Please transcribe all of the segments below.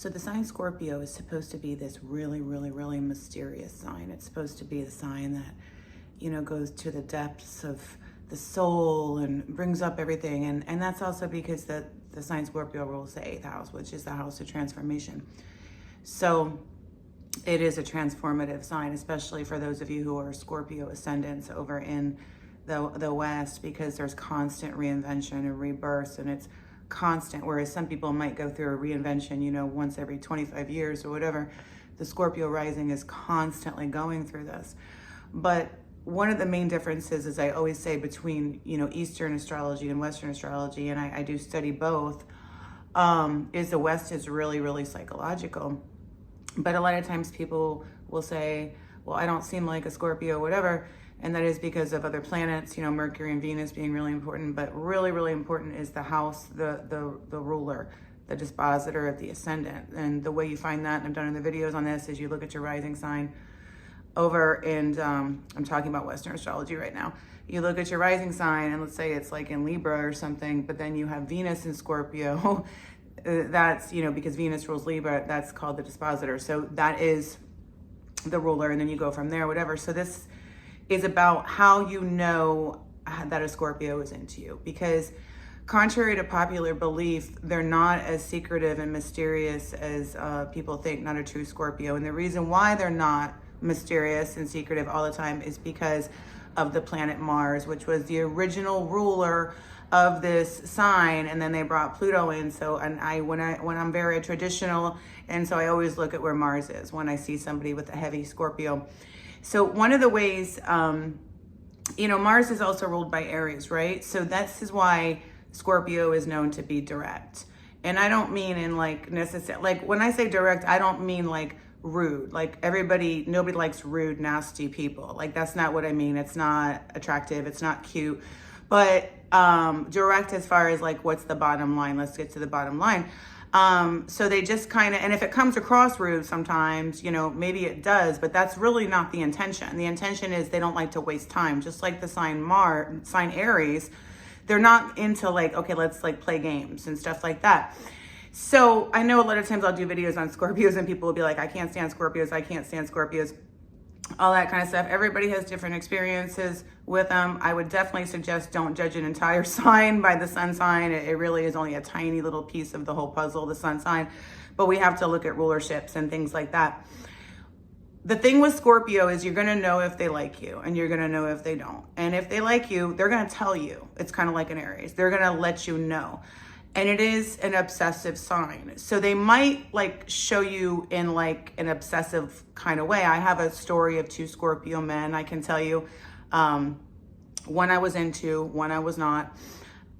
So the sign Scorpio is supposed to be this really, really, really mysterious sign. It's supposed to be the sign that, goes to the depths of the soul and brings up everything. And that's also because the sign Scorpio rules the 8th house, which is the house of transformation. So it is a transformative sign, especially for those of you who are Scorpio ascendants over in the West, because there's constant reinvention and rebirth, and it's constant, whereas some people might go through a reinvention, once every 25 years or whatever. The Scorpio rising is constantly going through this. But one of the main differences, as I always say, between, Eastern astrology and Western astrology, and I do study both, is the West is really, really psychological. But a lot of times people will say, well, I don't seem like a Scorpio, whatever. And that is because of other planets, Mercury and Venus being really important. But really, really important is the house, the ruler, the dispositor of the ascendant. And the way you find that, and I've done in the videos on this, is you look at your rising sign over, and I'm talking about Western astrology right now. You look at your rising sign, and let's say it's like in Libra or something, but then you have Venus in Scorpio. That's, because Venus rules Libra, that's called the dispositor. So that is the ruler, and then you go from there, whatever. So this is about how you know that a Scorpio is into you, because contrary to popular belief, they're not as secretive and mysterious as people think, not a true Scorpio. And the reason why they're not mysterious and secretive all the time is because of the planet Mars, which was the original ruler of this sign, and then they brought Pluto in. So, and when I'm very traditional, and so I always look at where Mars is when I see somebody with a heavy Scorpio. So one of the ways, Mars is also ruled by Aries, right? So this is why Scorpio is known to be direct. And I don't mean in when I say direct, I don't mean like rude. Like nobody likes rude, nasty people. Like that's not what I mean. It's not attractive. It's not cute. But direct as far as like, what's the bottom line? Let's get to the bottom line. So they just kind of, and if it comes across rude sometimes, maybe it does, but that's really not the intention. The intention is they don't like to waste time. Just like the sign Aries, they're not into like, okay, let's like play games and stuff like that. So I know a lot of times I'll do videos on Scorpios and people will be like, I can't stand Scorpios. I can't stand Scorpios. All that kind of stuff. Everybody has different experiences with them. I would definitely suggest don't judge an entire sign by the sun sign. It really is only a tiny little piece of the whole puzzle, the sun sign. But we have to look at rulerships and things like that. The thing with Scorpio is you're going to know if they like you, and you're going to know if they don't. And if they like you, they're going to tell you. It's kind of like an Aries. They're going to let you know. And it is an obsessive sign. So they might like show you in like an obsessive kind of way. I have a story of 2 Scorpio men. I can tell you, one I was into, one I was not.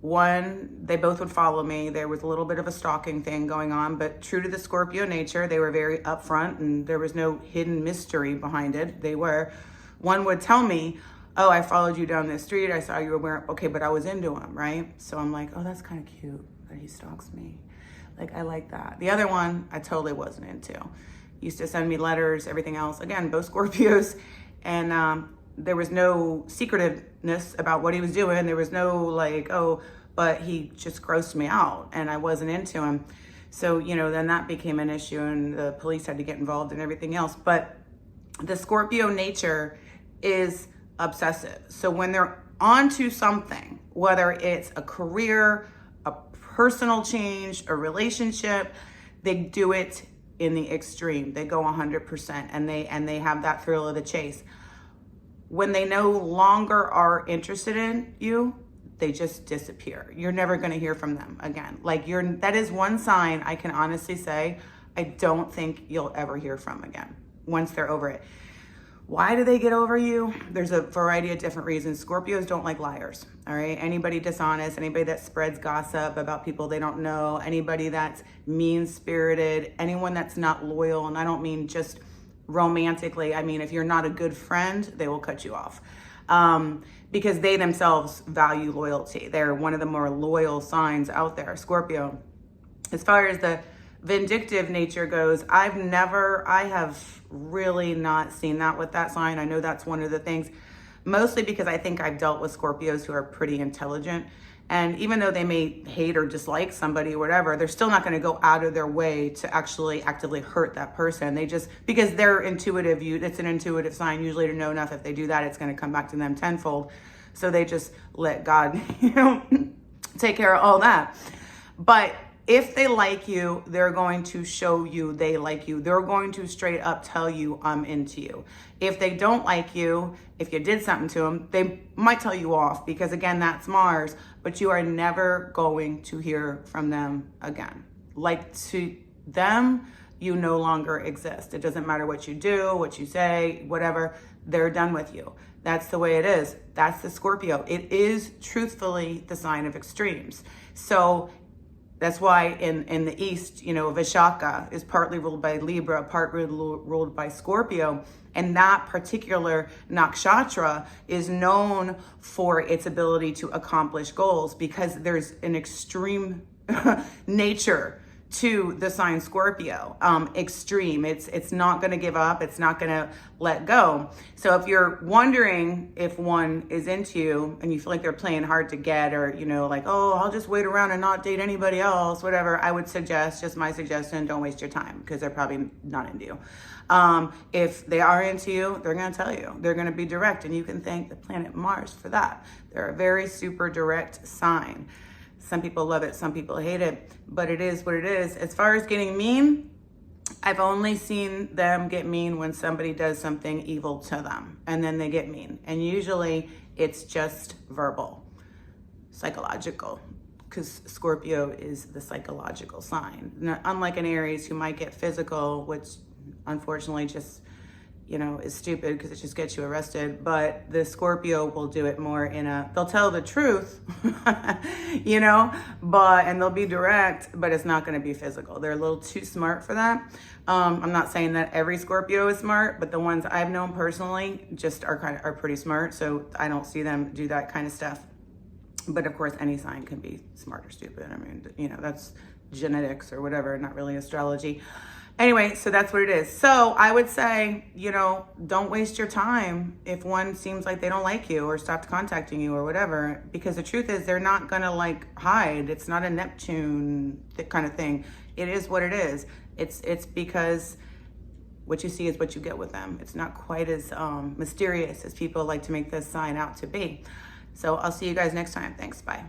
One, they both would follow me. There was a little bit of a stalking thing going on, but true to the Scorpio nature, they were very upfront and there was no hidden mystery behind it. One would tell me, oh, I followed you down this street. I saw you were wearing, okay, but I was into him, right? So I'm like, oh, that's kind of cute that he stalks me. Like, I like that. The other one, I totally wasn't into. Used to send me letters, everything else. Again, both Scorpios. And there was no secretiveness about what he was doing. There was no like, oh, but he just grossed me out and I wasn't into him. So, then that became an issue and the police had to get involved and everything else. But the Scorpio nature is obsessive. So when they're onto something, whether it's a career, a personal change, a relationship, they do it in the extreme. They go 100% and they have that thrill of the chase. When they no longer are interested in you, they just disappear. You're never going to hear from them again. Like that is one sign I can honestly say I don't think you'll ever hear from again once they're over it. Why do they get over you? There's a variety of different reasons. Scorpios don't like liars, all right? Anybody dishonest, anybody that spreads gossip about people they don't know, anybody that's mean-spirited, anyone that's not loyal, and I don't mean just romantically. I mean, if you're not a good friend, they will cut you off because they themselves value loyalty. They're one of the more loyal signs out there, Scorpio. As far as the vindictive nature goes, I have really not seen that with that sign. I know that's one of the things, mostly because I think I've dealt with Scorpios who are pretty intelligent And even though they may hate or dislike somebody or whatever, they're still not going to go out of their way to actually actively hurt that person. They just, because they're intuitive, it's an intuitive sign usually to know enough. If they do that, it's going to come back to them tenfold. So they just let God, take care of all that. But if they like you, they're going to show you they like you. They're going to straight up tell you, I'm into you. If they don't like you, if you did something to them, they might tell you off, because again, that's Mars, but you are never going to hear from them again. Like, to them, you no longer exist. It doesn't matter what you do, what you say, whatever, they're done with you. That's the way it is. That's the Scorpio. It is truthfully the sign of extremes. So that's why in the East, Vishaka is partly ruled by Libra, partly ruled by Scorpio. And that particular nakshatra is known for its ability to accomplish goals, because there's an extreme nature to the sign Scorpio. Extreme. It's not going to give up. It's not going to let go. So if you're wondering if one is into you and you feel like they're playing hard to get, or, like, oh, I'll just wait around and not date anybody else, whatever, I would suggest, just my suggestion, don't waste your time, because they're probably not into you. If they are into you, they're going to tell you. They're going to be direct, and you can thank the planet Mars for that. They're a very super direct sign. Some people love it, some people hate it, but it is what it is. As far as getting mean, I've only seen them get mean when somebody does something evil to them, and then they get mean. And usually it's just verbal, psychological, because Scorpio is the psychological sign. Now, unlike an Aries who might get physical, which unfortunately just, is stupid because it just gets you arrested. But the Scorpio will do it more they'll tell the truth, and they'll be direct, but it's not going to be physical. They're a little too smart for that. I'm not saying that every Scorpio is smart, but the ones I've known personally just are pretty smart. So I don't see them do that kind of stuff. But of course, any sign can be smart or stupid. I mean, that's genetics or whatever, not really astrology. Anyway, so that's what it is. So I would say, don't waste your time if one seems like they don't like you or stopped contacting you or whatever, because the truth is they're not going to hide. It's not a Neptune kind of thing. It is what it is. It's because what you see is what you get with them. It's not quite as mysterious as people like to make this sign out to be. So I'll see you guys next time. Thanks. Bye.